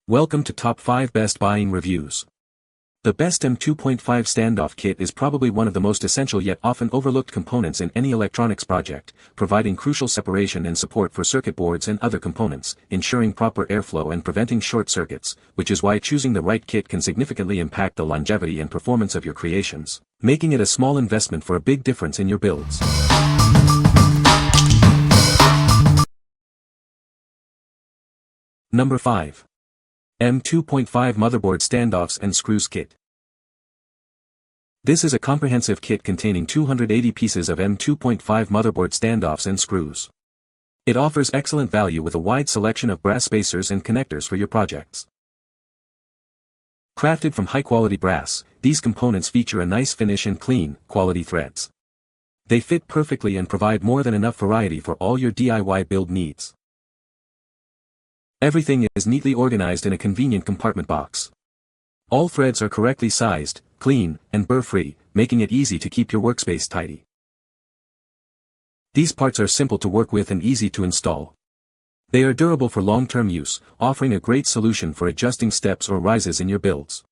Welcome to Top 5 Best Buying Reviews. The best M2.5 Standoff Kit is probably one of the most essential yet often overlooked components in any electronics project, providing crucial separation and support for circuit boards and other components, ensuring proper airflow and preventing short circuits, which is why choosing the right kit can significantly impact the longevity and performance of your creations, making it a small investment for a big difference in your builds. Number 5. M2.5 Motherboard Standoffs and Screws Kit. This is a comprehensive kit containing 280 pieces of M2.5 motherboard standoffs and screws. It offers excellent value with a wide selection of brass spacers and connectors for your projects. Crafted from high-quality brass, these components feature a nice finish and clean, quality threads. They fit perfectly and provide more than enough variety for all your DIY build needs. Everything is neatly organized in a convenient compartment box. All threads are correctly sized, clean, and burr-free, making it easy to keep your workspace tidy. These parts are simple to work with and easy to install. They are durable for long-term use, offering a great solution for adjusting steps or rises in your builds.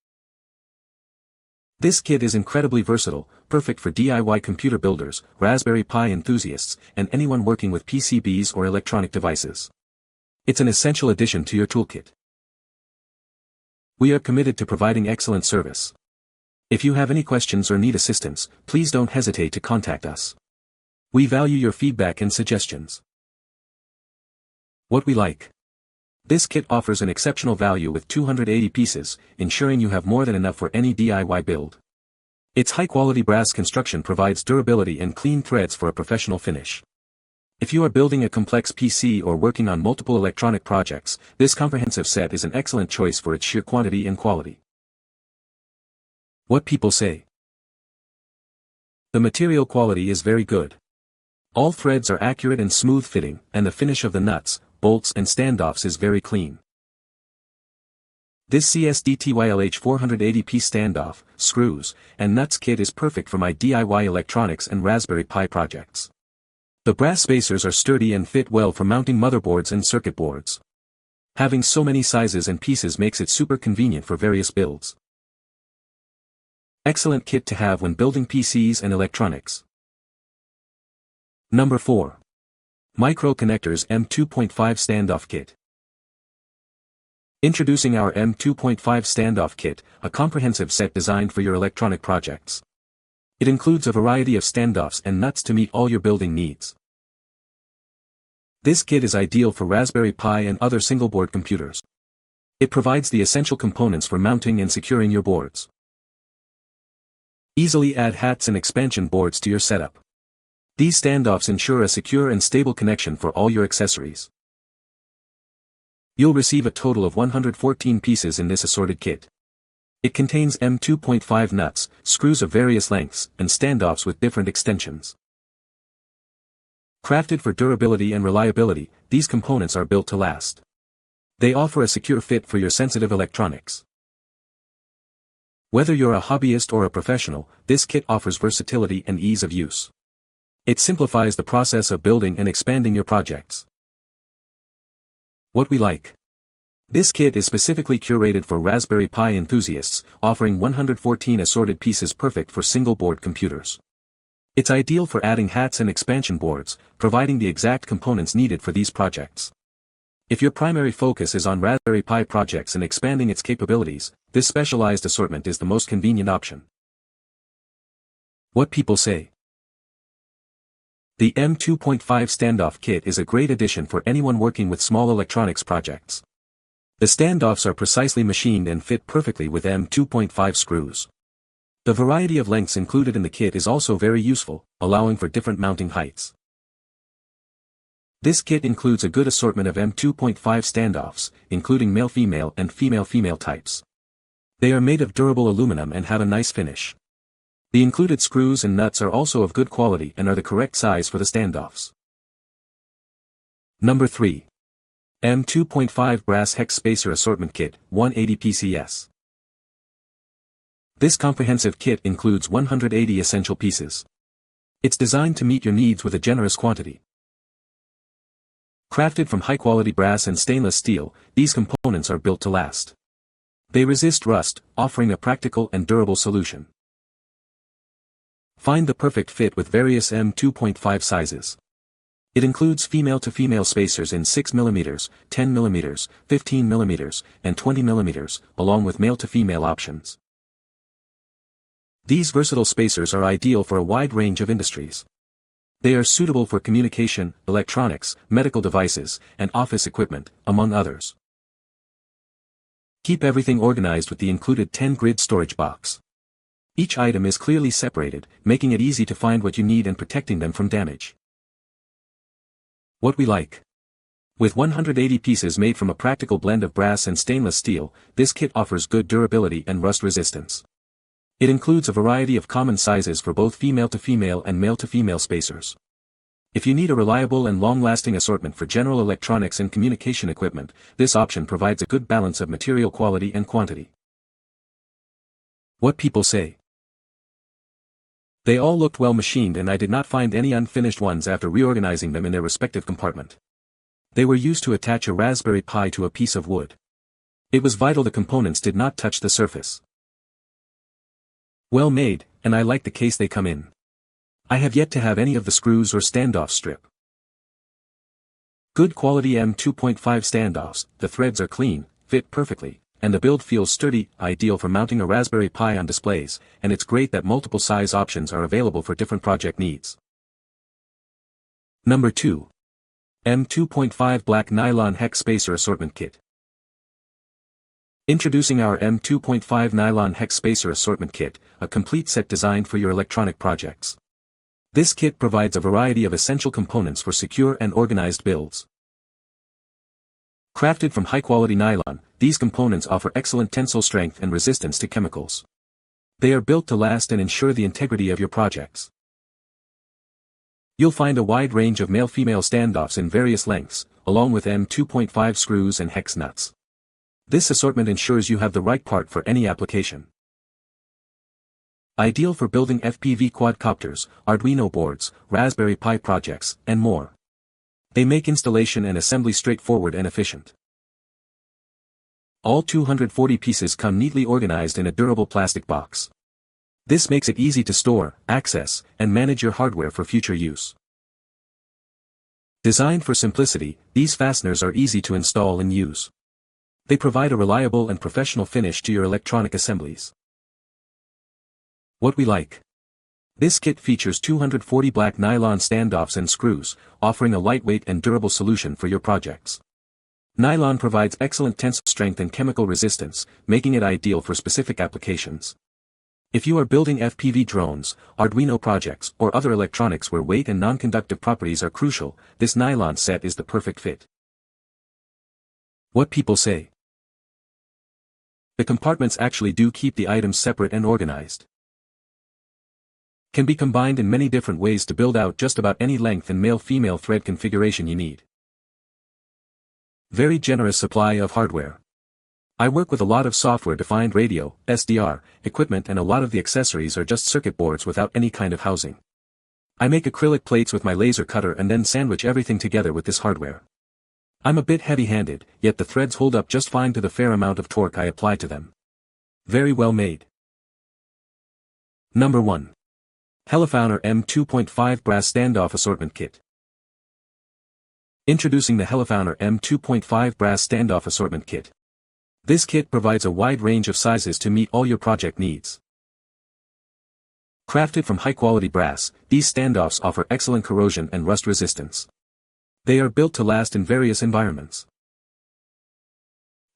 This kit is incredibly versatile, perfect for DIY computer builders, Raspberry Pi enthusiasts, and anyone working with PCBs or electronic devices. It's an essential addition to your toolkit. We are committed to providing excellent service. If you have any questions or need assistance, please don't hesitate to contact us. We value your feedback and suggestions. What we like. This kit offers an exceptional value with 280 pieces, ensuring you have more than enough for any DIY build. Its high-quality brass construction provides durability and clean threads for a professional finish. If you are building a complex PC or working on multiple electronic projects, this comprehensive set is an excellent choice for its sheer quantity and quality. What people say. The material quality is very good. All threads are accurate and smooth fitting, and the finish of the nuts, bolts and standoffs is very clean. This CSDTYLH 480p standoff, screws, and nuts kit is perfect for my DIY electronics and Raspberry Pi projects. The brass spacers are sturdy and fit well for mounting motherboards and circuit boards. Having so many sizes and pieces makes it super convenient for various builds. Excellent kit to have when building PCs and electronics. Number 4. Micro Connectors M2.5 Standoff Kit. Introducing our M2.5 Standoff Kit, a comprehensive set designed for your electronic projects. It includes a variety of standoffs and nuts to meet all your building needs. This kit is ideal for Raspberry Pi and other single-board computers. It provides the essential components for mounting and securing your boards. Easily add hats and expansion boards to your setup. These standoffs ensure a secure and stable connection for all your accessories. You'll receive a total of 114 pieces in this assorted kit. It contains M2.5 nuts, screws of various lengths, and standoffs with different extensions. Crafted for durability and reliability, these components are built to last. They offer a secure fit for your sensitive electronics. Whether you're a hobbyist or a professional, this kit offers versatility and ease of use. It simplifies the process of building and expanding your projects. What we like. This kit is specifically curated for Raspberry Pi enthusiasts, offering 114 assorted pieces perfect for single-board computers. It's ideal for adding hats and expansion boards, providing the exact components needed for these projects. If your primary focus is on Raspberry Pi projects and expanding its capabilities, this specialized assortment is the most convenient option. What people say. The M2.5 Standoff Kit is a great addition for anyone working with small electronics projects. The standoffs are precisely machined and fit perfectly with M2.5 screws. The variety of lengths included in the kit is also very useful, allowing for different mounting heights. This kit includes a good assortment of M2.5 standoffs, including male-female and female-female types. They are made of durable aluminum and have a nice finish. The included screws and nuts are also of good quality and are the correct size for the standoffs. Number 3. M2.5 Brass Hex Spacer Assortment Kit, 180 PCS. This comprehensive kit includes 180 essential pieces. It's designed to meet your needs with a generous quantity. Crafted from high-quality brass and stainless steel, these components are built to last. They resist rust, offering a practical and durable solution. Find the perfect fit with various M2.5 sizes. It includes female-to-female spacers in 6mm, 10mm, 15mm, and 20mm, along with male-to-female options. These versatile spacers are ideal for a wide range of industries. They are suitable for communication, electronics, medical devices, and office equipment, among others. Keep everything organized with the included 10-grid storage box. Each item is clearly separated, making it easy to find what you need and protecting them from damage. What we like. With 180 pieces made from a practical blend of brass and stainless steel, this kit offers good durability and rust resistance. It includes a variety of common sizes for both female-to-female and male-to-female spacers. If you need a reliable and long-lasting assortment for general electronics and communication equipment, this option provides a good balance of material quality and quantity. What people say. They all looked well machined and I did not find any unfinished ones after reorganizing them in their respective compartment. They were used to attach a Raspberry Pi to a piece of wood. It was vital the components did not touch the surface. Well made, and I like the case they come in. I have yet to have any of the screws or standoff strip. Good quality M2.5 standoffs, the threads are clean, fit perfectly, and the build feels sturdy, ideal for mounting a Raspberry Pi on displays, and it's great that multiple size options are available for different project needs. Number 2. M2.5 Black Nylon Hex Spacer Assortment Kit. Introducing our M2.5 Nylon Hex Spacer Assortment Kit, a complete set designed for your electronic projects. This kit provides a variety of essential components for secure and organized builds. Crafted from high-quality nylon, these components offer excellent tensile strength and resistance to chemicals. They are built to last and ensure the integrity of your projects. You'll find a wide range of male-female standoffs in various lengths, along with M2.5 screws and hex nuts. This assortment ensures you have the right part for any application. Ideal for building FPV quadcopters, Arduino boards, Raspberry Pi projects, and more. They make installation and assembly straightforward and efficient. All 240 pieces come neatly organized in a durable plastic box. This makes it easy to store, access, and manage your hardware for future use. Designed for simplicity, these fasteners are easy to install and use. They provide a reliable and professional finish to your electronic assemblies. What we like. This kit features 240 black nylon standoffs and screws, offering a lightweight and durable solution for your projects. Nylon provides excellent tensile strength and chemical resistance, making it ideal for specific applications. If you are building FPV drones, Arduino projects, or other electronics where weight and non-conductive properties are crucial, this nylon set is the perfect fit. What people say. The compartments actually do keep the items separate and organized. Can be combined in many different ways to build out just about any length and male-female thread configuration you need. Very generous supply of hardware. I work with a lot of software-defined radio, SDR, equipment and a lot of the accessories are just circuit boards without any kind of housing. I make acrylic plates with my laser cutter and then sandwich everything together with this hardware. I'm a bit heavy-handed, yet the threads hold up just fine to the fair amount of torque I apply to them. Very well made. Number 1. HELIFOUNER M2.5 Brass Standoff Assortment Kit. Introducing the HELIFOUNER M2.5 Brass Standoff Assortment Kit. This kit provides a wide range of sizes to meet all your project needs. Crafted from high-quality brass, these standoffs offer excellent corrosion and rust resistance. They are built to last in various environments.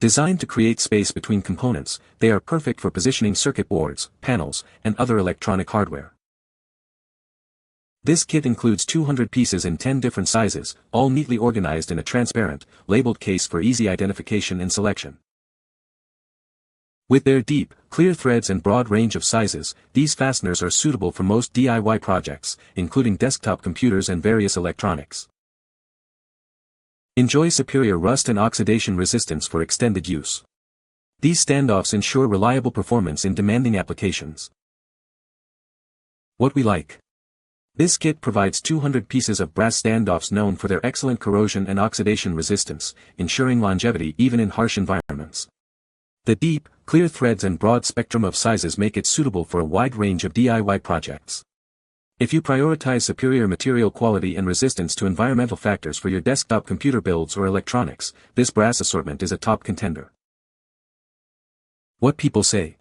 Designed to create space between components, they are perfect for positioning circuit boards, panels, and other electronic hardware. This kit includes 200 pieces in 10 different sizes, all neatly organized in a transparent, labeled case for easy identification and selection. With their deep, clear threads and broad range of sizes, these fasteners are suitable for most DIY projects, including desktop computers and various electronics. Enjoy superior rust and oxidation resistance for extended use. These standoffs ensure reliable performance in demanding applications. What we like. This kit provides 200 pieces of brass standoffs known for their excellent corrosion and oxidation resistance, ensuring longevity even in harsh environments. The deep, clear threads and broad spectrum of sizes make it suitable for a wide range of DIY projects. If you prioritize superior material quality and resistance to environmental factors for your desktop computer builds or electronics, this brass assortment is a top contender. What people say.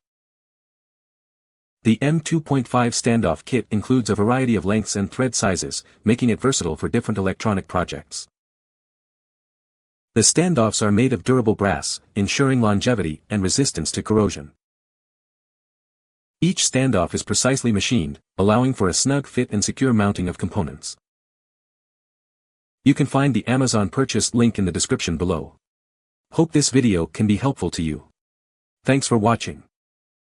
The M2.5 Standoff Kit includes a variety of lengths and thread sizes, making it versatile for different electronic projects. The standoffs are made of durable brass, ensuring longevity and resistance to corrosion. Each standoff is precisely machined, allowing for a snug fit and secure mounting of components. You can find the Amazon purchase link in the description below. Hope this video can be helpful to you. Thanks for watching.